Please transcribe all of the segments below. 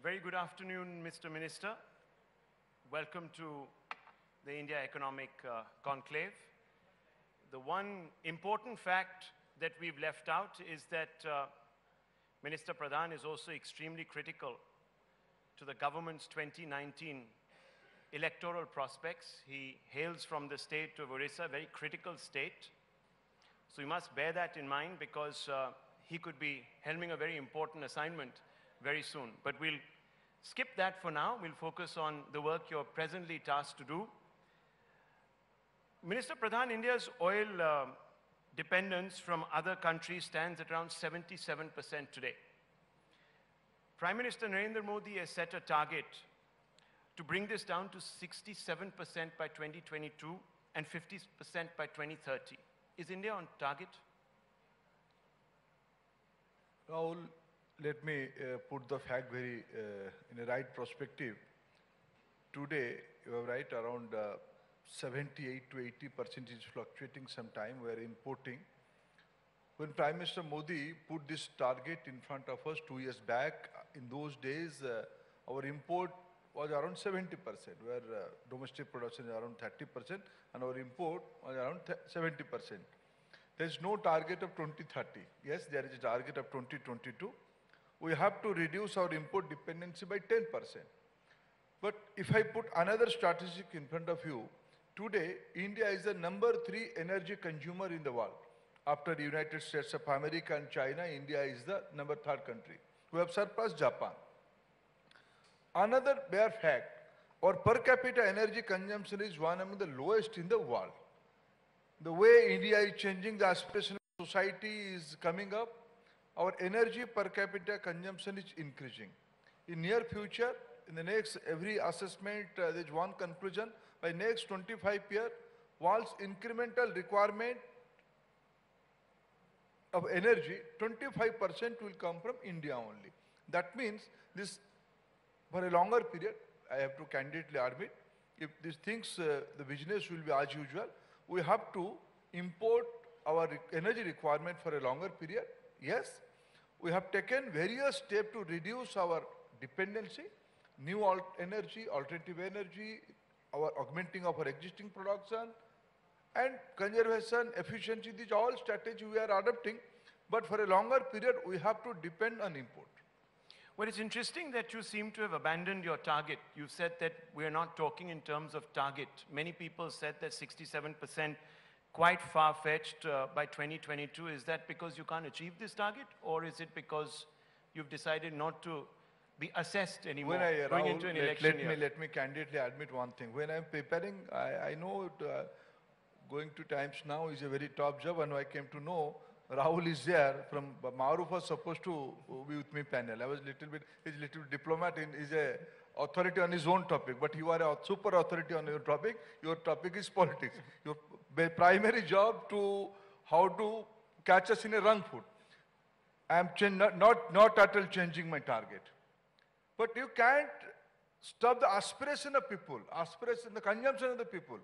very good afternoon, Mr. Minister. Welcome to the India Economic Conclave. The one important fact that we've left out is that Minister Pradhan is also extremely critical to the government's 2019 electoral prospects. He hails from the state of Orissa, a very critical state. So you must bear that in mind because he could be helming a very important assignment very soon. But we'll skip that for now. We'll focus on the work you're presently tasked to do. Minister Pradhan, India's oil dependence from other countries stands at around 77% today. Prime Minister Narendra Modi has set a target to bring this down to 67% by 2022 and 50% by 2030. Is India on target? Rahul, let me put the fact very in a right perspective. Today, you are right, around 78 to 80% is fluctuating sometime. We are importing. When Prime Minister Modi put this target in front of us 2 years back, in those days, our import was around 70%, where domestic production is around 30%, and our import was around 70%. There is no target of 2030. Yes, there is a target of 2022. We have to reduce our import dependency by 10%. But if I put another statistic in front of you, today, India is the #3 energy consumer in the world. After the United States of America and China, India is the #3 country. We have surpassed Japan. Another bare fact, our per capita energy consumption is one among the lowest in the world. The way India is changing, the aspiration of society is coming up, our energy per capita consumption is increasing. In near future, in the next, every assessment, there is one conclusion, by next 25 years, world's incremental requirement of energy, 25% will come from India only. That means this, for a longer period, I have to candidly admit, if these things, the business will be as usual, we have to import our energy requirement for a longer period. Yes, we have taken various steps to reduce our dependency, new energy, alternative energy, our augmenting of our existing production, and conservation, efficiency. These are all strategies we are adopting, but for a longer period, we have to depend on import. Well, it's interesting that you seem to have abandoned your target. You said that we're not talking in terms of target. Many people said that 67% quite far-fetched by 2022. Is that because you can't achieve this target, or is it because you've decided not to be assessed anymore going into an election year? Let me candidly admit one thing. When I'm preparing, I know going to Times Now is a very tough job, and I came to know Rahul is there. From Maruf was supposed to be with me panel. I was he's a little diplomat, he's a authority on his own topic, but you are a super authority on your topic. Your topic is politics. Your primary job to how to catch us in a wrong foot. I am not at all changing my target. But you can't stop the aspiration of people, the consumption of the people.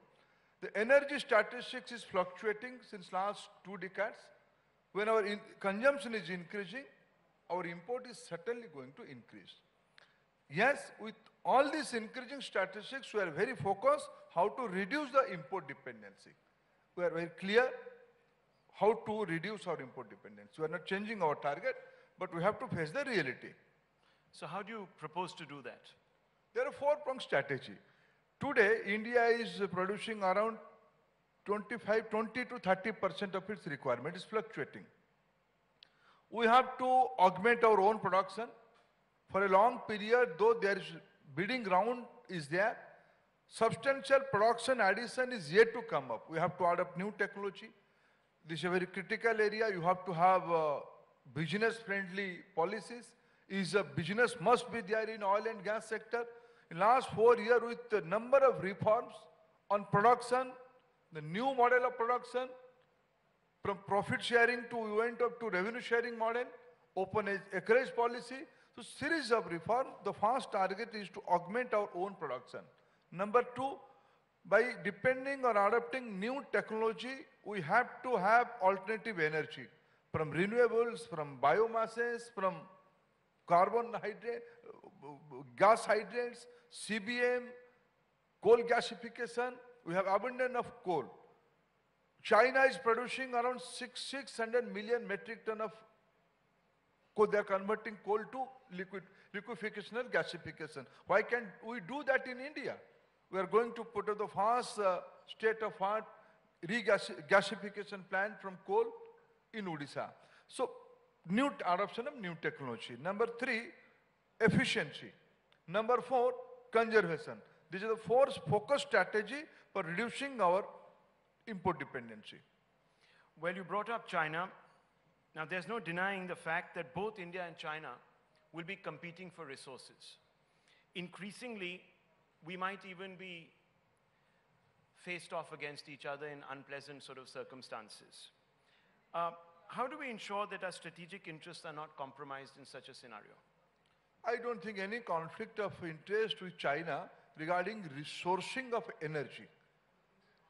The energy statistics is fluctuating since last 2 decades. When our consumption is increasing, our import is certainly going to increase. Yes, with all these increasing statistics, we are very focused how to reduce the import dependency. We are very clear how to reduce our import dependency. We are not changing our target, but we have to face the reality. So how do you propose to do that? There are 4-pronged strategy. Today, India is producing around 20 to 30% of its requirement is fluctuating. We have to augment our own production. For a long period, though there is bidding round is there, substantial production addition is yet to come up. We have to adopt new technology. This is a very critical area. You have to have business-friendly policies. Business must be there in oil and gas sector. In last 4 years, with the number of reforms on production, the new model of production, from profit sharing to we went up to revenue sharing model, open acreage policy. So series of reform. The first target is to augment our own production. Number 2, by depending or adopting new technology, we have to have alternative energy from renewables, from biomasses, from carbon hydrate, gas hydrants, CBM, coal gasification. We have abundance of coal. China is producing around 600 million metric ton of coal. They are converting coal to liquefaction and gasification. Why can't we do that in India? We are going to put up the fast state-of-art regasification plant from coal in Odisha. So, new adoption of new technology. Number 3, efficiency. Number 4, conservation. These are the 4 focused strategy for reducing our import dependency. Well, you brought up China. Now, there's no denying the fact that both India and China will be competing for resources. Increasingly, we might even be faced off against each other in unpleasant sort of circumstances. How do we ensure that our strategic interests are not compromised in such a scenario? I don't think any conflict of interest with China regarding resourcing of energy.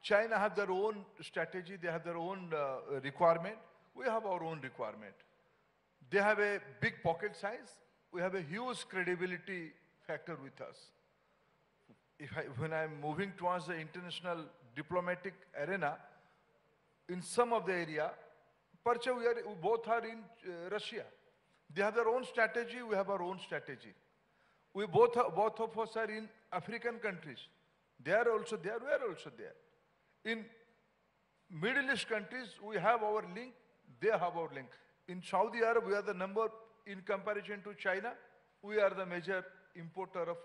China have their own strategy, they have their own requirement. We have our own requirement. They have a big pocket size. We have a huge credibility factor with us. When I'm moving towards the international diplomatic arena, in some of the area, we both are in Russia. They have their own strategy, we have our own strategy. We both of us are in African countries. They are also there, we are also there. In Middle East countries, we have our link, they have our link. In Saudi Arabia, we are the number, in comparison to China, we are the major importer of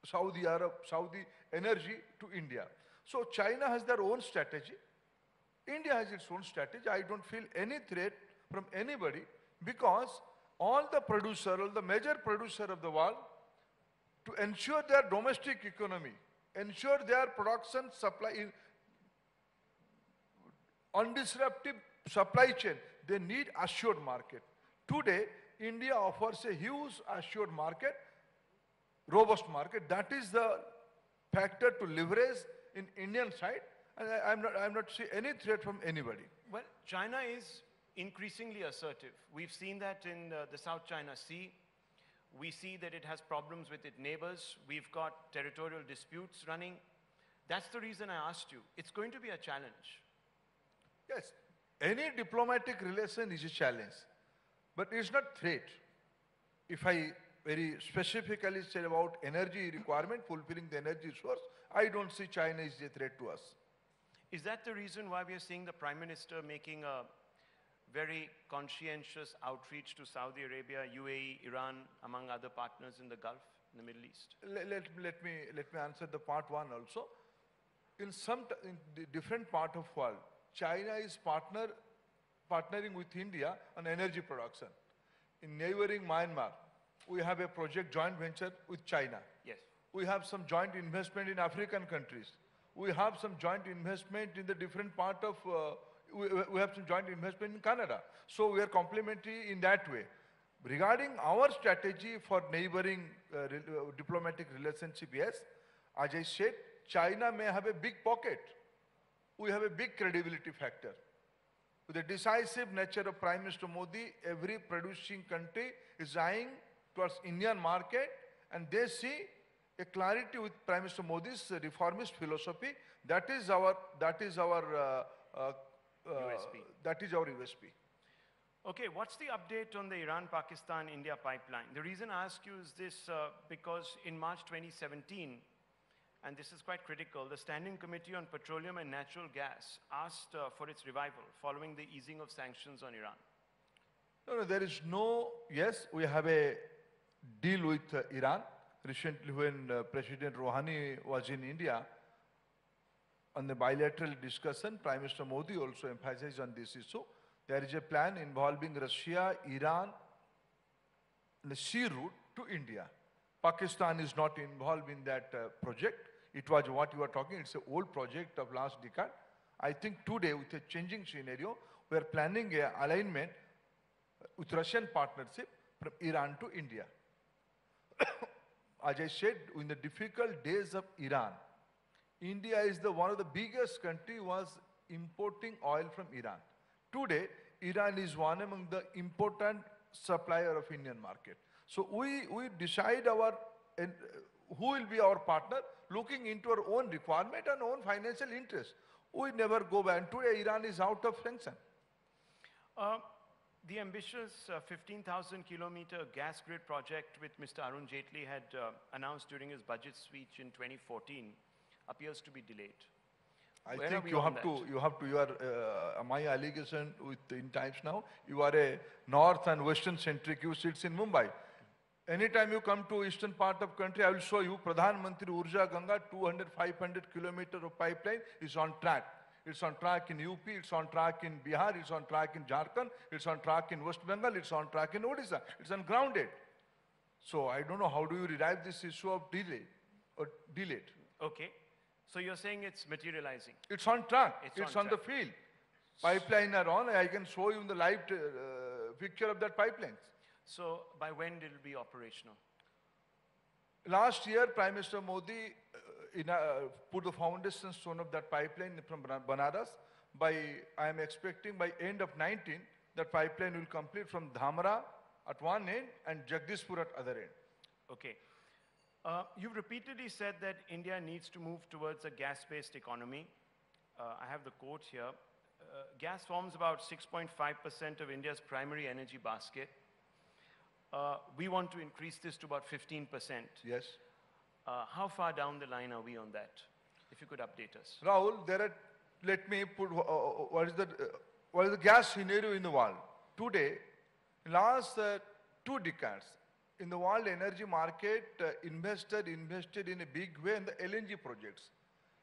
Saudi energy to India. So China has their own strategy. India has its own strategy. I don't feel any threat from anybody because all the major producer of the world, to ensure their domestic economy, ensure their production supply in undisruptive supply chain, they need assured market. Today, India offers a huge assured market, robust market. That is the factor to leverage in Indian side. And I'm not seeing any threat from anybody. Well, China is increasingly assertive. We've seen that in the South China Sea. We see that it has problems with its neighbors. We've got territorial disputes running. That's the reason I asked you. It's going to be a challenge. Yes, any diplomatic relation is a challenge, but it's not threat. If I very specifically say about energy requirement, fulfilling the energy source, I don't see China is a threat to us. Is that the reason why we are seeing the Prime Minister making a very conscientious outreach to Saudi Arabia, UAE, Iran, among other partners in the Gulf, in the Middle East? Let me answer the part 1 also. In the different part of world, China is partnering with India on energy production. In neighboring Myanmar, we have a project joint venture with China. Yes. We have some joint investment in African countries. We have some joint investment in the different part of, we have some joint investment in Canada. So we are complementary in that way. Regarding our strategy for neighboring diplomatic relationship, yes, as I said, China may have a big pocket. We have a big credibility factor. With the decisive nature of Prime Minister Modi, every producing country is eyeing towards Indian market, and they see a clarity with Prime Minister Modi's reformist philosophy. That is our USP. That is our USP. Okay, what's the update on the Iran-Pakistan-India pipeline? The reason I ask you is this because in March 2017, and this is quite critical, the Standing Committee on Petroleum and Natural Gas asked for its revival following the easing of sanctions on Iran. No, there is no, yes, we have a deal with Iran. Recently when President Rouhani was in India, on the bilateral discussion, Prime Minister Modi also emphasized on this issue. There is a plan involving Russia, Iran, the sea route to India. Pakistan is not involved in that project. It was what you are talking, it's an old project of last decade. I think today, with a changing scenario, we are planning an alignment with Russian partnership from Iran to India. As I said, in the difficult days of Iran, India is one of the biggest country was importing oil from Iran. Today, Iran is one among the important supplier of Indian market. So we decide who will be our partner, looking into our own requirement and own financial interest. We never go back. And today Iran is out of sanction. The ambitious 15,000 kilometer gas grid project which Mr. Arun Jaitley had announced during his budget speech in 2014 appears to be delayed. I think you are, my allegation in times now, you are a north and western centric, you sits in Mumbai. Anytime you come to eastern part of country, I will show you Pradhan Mantri Urja Ganga, 200, 500 kilometer of pipeline is on track. It's on track in UP, it's on track in Bihar, it's on track in Jharkhand, it's on track in West Bengal, it's on track in Odisha. It's ungrounded. So I don't know how do you derive this issue of delay or delayed. Okay. So you're saying it's materializing? It's on track. It's on the field. Pipeline are on. I can show you the live picture of that pipeline. So by when will it be operational? Last year, Prime Minister Modi put the foundation stone of that pipeline from Banaras. I am expecting by end of 19, that pipeline will complete from Dhamra at one end and Jagdishpur at other end. Okay. You've repeatedly said that India needs to move towards a gas-based economy. I have the quote here. Gas forms about 6.5% of India's primary energy basket. We want to increase this to about 15%. Yes. How far down the line are we on that? If you could update us. Rahul, let me put what is the gas scenario in the world. Today, last 2 decades, in the world energy market, invested in a big way in the LNG projects.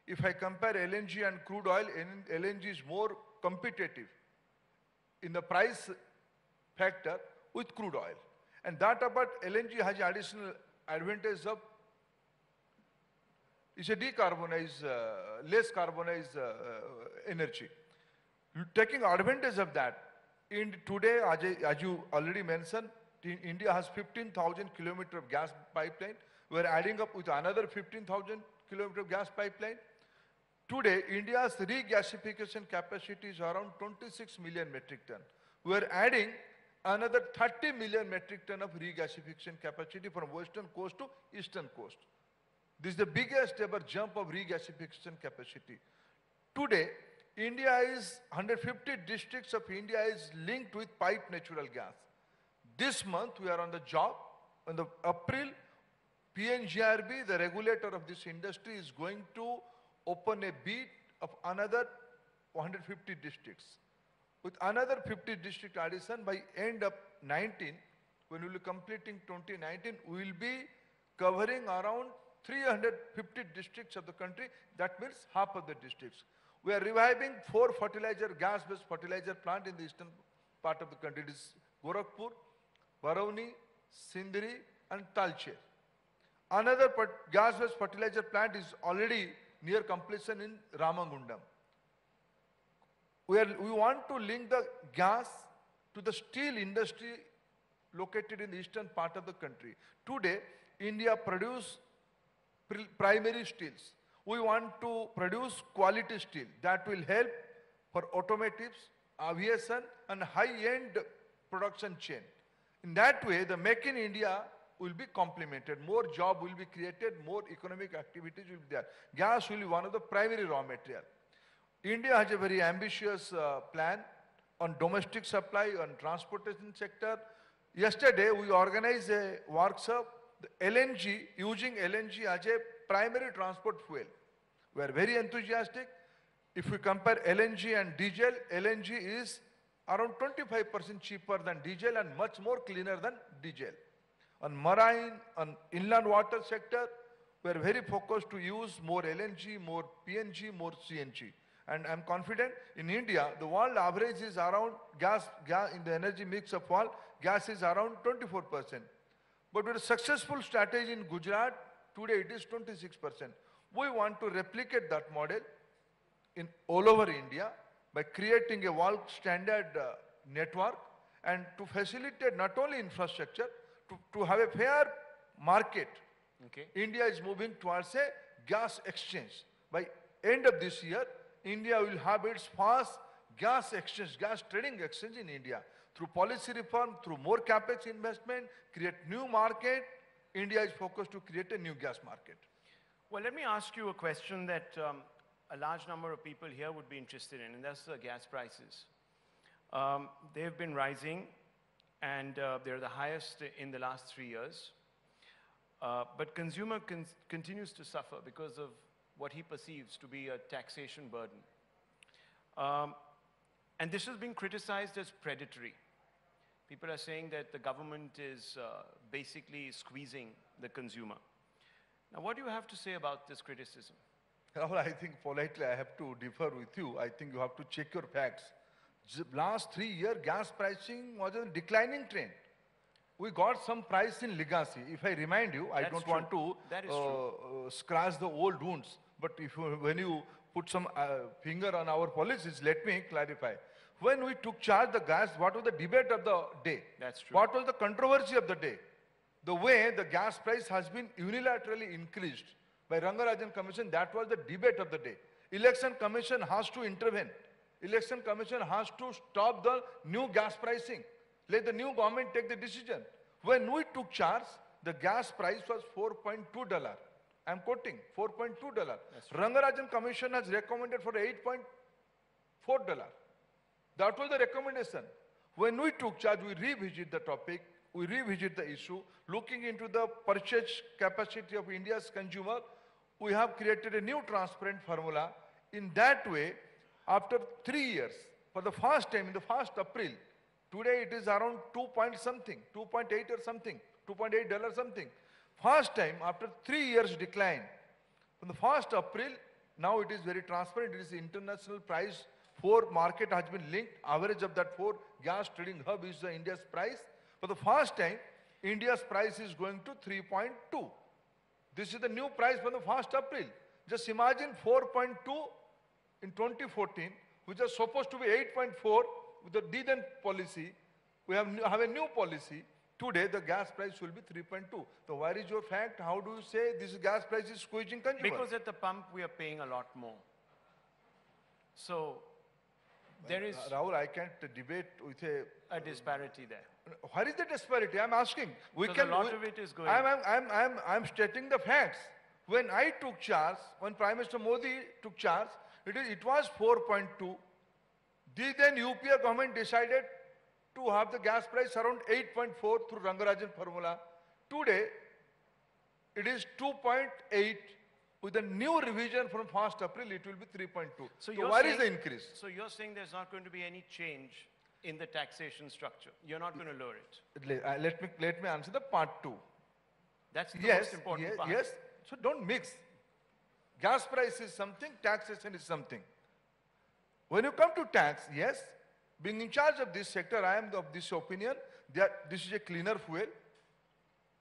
If I compare LNG and crude oil, LNG is more competitive in the price factor with crude oil. And that about LNG has additional advantage of, it's a decarbonized, less carbonized energy. Taking advantage of that, today, as you already mentioned, India has 15,000 kilometers of gas pipeline. We are adding up with another 15,000 kilometers of gas pipeline. Today, India's regasification capacity is around 26 million metric ton. We are adding another 30 million metric ton of regasification capacity from western coast to eastern coast. This is the biggest ever jump of regasification capacity. Today, 150 districts of India is linked with piped natural gas. This month, we are on the job. On the April, PNGRB, the regulator of this industry, is going to open a bid of another 150 districts. With another 50 district addition, by end of 19, when we will be completing 2019, we will be covering around 350 districts of the country. That means half of the districts. We are reviving 4 gas-based fertilizer plant in the eastern part of the country. It is Gorakhpur, Barauni, Sindri and Talcher. Another gas-based fertilizer plant is already near completion in Ramagundam. We want to link the gas to the steel industry located in the eastern part of the country. Today, India produces primary steels. We want to produce quality steel that will help for automotives, aviation and high-end production chain. In that way, the Make in India will be complemented. More job will be created, more economic activities will be there. Gas will be one of the primary raw material. India has a very ambitious plan on domestic supply, on transportation sector. Yesterday, we organized a workshop, LNG, using LNG as a primary transport fuel. We are very enthusiastic. If we compare LNG and diesel, LNG is around 25% cheaper than diesel and much more cleaner than diesel. On marine, on inland water sector, we are very focused to use more LNG, more PNG, more CNG. And I'm confident in India, the world average is around gas in the energy mix of all, gas is around 24%. But with a successful strategy in Gujarat, today it is 26%. We want to replicate that model in all over India by creating a world standard network and to facilitate not only infrastructure, to have a fair market. Okay. India is moving towards a gas exchange. By end of this year, India will have its first gas exchange, gas trading exchange in India. through policy reform, through more capex investment, create new market. India is focused to create a new gas market. Well, let me ask you a question that a large number of people here would be interested in, and that's the gas prices. They have been rising, and they're the highest in the last 3 years. But consumer continues to suffer because of what he perceives to be a taxation burden. And this has been criticized as predatory. People are saying that the government is basically squeezing the consumer. Now, what do you have to say about this criticism? Rahul, I think politely I have to differ with you. I think you have to check your facts. Last 3 years, gas pricing was a declining trend. We got some price in legacy. If I remind you, I don't want to scratch the old wounds. But if when you put some finger on our policies, let me clarify. When we took charge the gas, what was the debate of the day? That's true. What was the controversy of the day? The way the gas price has been unilaterally increased by Rangarajan Commission, that was the debate of the day. Election Commission has to intervene. Election Commission has to stop the new gas pricing. Let the new government take the decision. When we took charge, the gas price was $4.2. I'm quoting, $4.2. Rangarajan Commission has recommended for $8.4. That was the recommendation. When we took charge, we revisit the topic, we revisit the issue, looking into the purchase capacity of India's consumer. We have created a new transparent formula. In that way, after 3 years, for the first time, in the 1st April, today it is around 2 point something, 2.8 or something, $2.8 something. First time, after 3 years decline, from the 1st April, now it is very transparent. It is the international price. 4 market has been linked. Average of that 4 gas trading hub is the India's price. For the first time, India's price is going to 3.2. This is the new price for the 1st April. Just imagine 4.2 in 2014, which was supposed to be 8.4 with the then policy. We have a new policy. Today, the gas price will be 3.2. So where is your fact? How do you say this gas price is squeezing consumer? Because at the pump, we are paying a lot more. So there is... Rahul, I can't debate with a disparity there. Where is the disparity? I'm asking. A lot of it is going... I'm stating the facts. When I took charge, when Prime Minister Modi took charge, it was 4.2. The then UPA government decided to have the gas price around 8.4 through Rangarajan formula. Today, it is 2.8. With the new revision from 1st April, it will be 3.2. So where is the increase? So you're saying there's not going to be any change in the taxation structure? You're not going to lower it? Let me answer the part 2. That's the most important part. Yes, so don't mix. Gas price is something, taxation is something. When you come to tax, yes, being in charge of this sector, I am of this opinion that this is a cleaner fuel.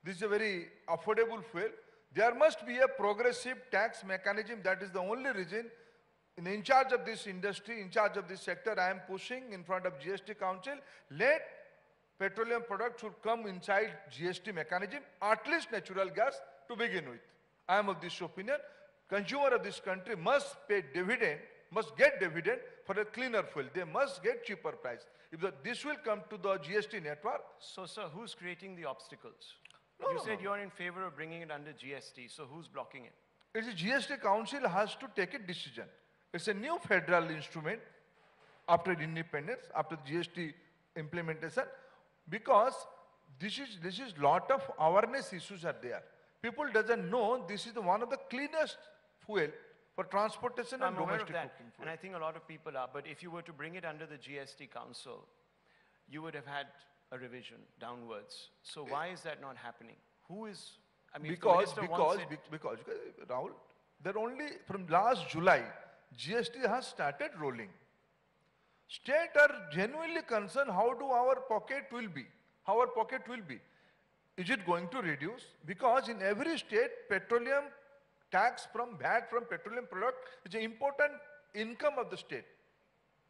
This is a very affordable fuel. There must be a progressive tax mechanism. That is the only reason in charge of this industry, in charge of this sector, I am pushing in front of GST Council, let petroleum products should come inside GST mechanism, at least natural gas to begin with. I am of this opinion. Consumer of this country must pay dividend, must get dividend for a cleaner fuel. They must get cheaper price. If this will come to the GST network. So, sir, who's creating the obstacles? No, you said you're in favor of bringing it under GST, so who's blocking it? It's a GST Council has to take a decision. It's a new federal instrument after independence, after GST implementation, because this is lot of awareness issues are there. People doesn't know this is one of the cleanest fuel for transportation and domestic cooking fuel. And I think a lot of people are, but if you were to bring it under the GST Council, you would have had a revision downwards. So why is that not happening? Who is, I mean, because Rahul, that only from last July, GST has started rolling. States are genuinely concerned how do our pocket will be, how our pocket will be. Is it going to reduce? Because in every state, petroleum tax from VAT from petroleum product is an important income of the state.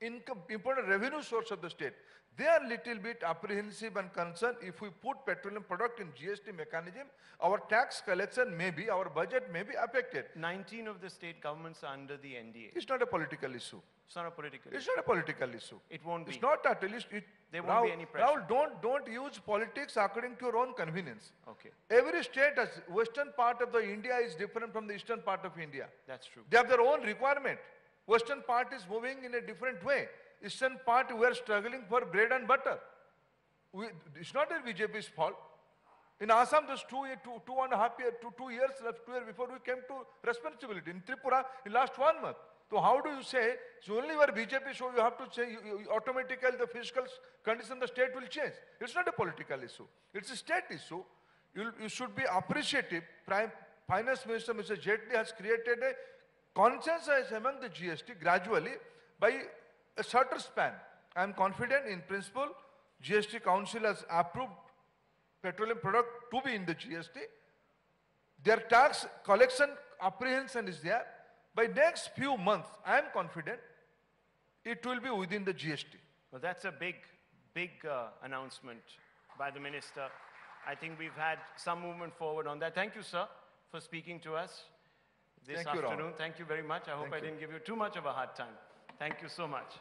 income, important revenue source of the state. They are little bit apprehensive and concerned. If we put petroleum product in GST mechanism, our tax collection may be, our budget may be affected. 19 of the state governments are under the NDA. It's not a political issue. It's not a political issue. It's not a political issue. It won't be. It's not at least. There won't be any pressure. Rahul, don't use politics according to your own convenience. Okay. Every state has, western part of the India is different from the eastern part of India. That's true. They have their own requirement. Western part is moving in a different way. Eastern part, we are struggling for bread and butter. It's not a BJP's fault. In Assam, there's 2 and a half years, 2 years left, 2 years before we came to responsibility. In Tripura, in last 1 month. So how do you say, it's only where BJP, so you have to say, you automatically the fiscal condition, the state will change. It's not a political issue. It's a state issue. You should be appreciative. Finance Minister, Mr. Jaitley, has created a consensus among the GST gradually by a certain span. I am confident in principle, GST Council has approved petroleum product to be in the GST. Their tax collection apprehension is there. By next few months, I am confident it will be within the GST. Well, that's a big announcement by the minister. I think we've had some movement forward on that. Thank you, sir, for speaking to us this afternoon. Thank you very much. I hope I didn't give you too much of a hard time. Thank you so much.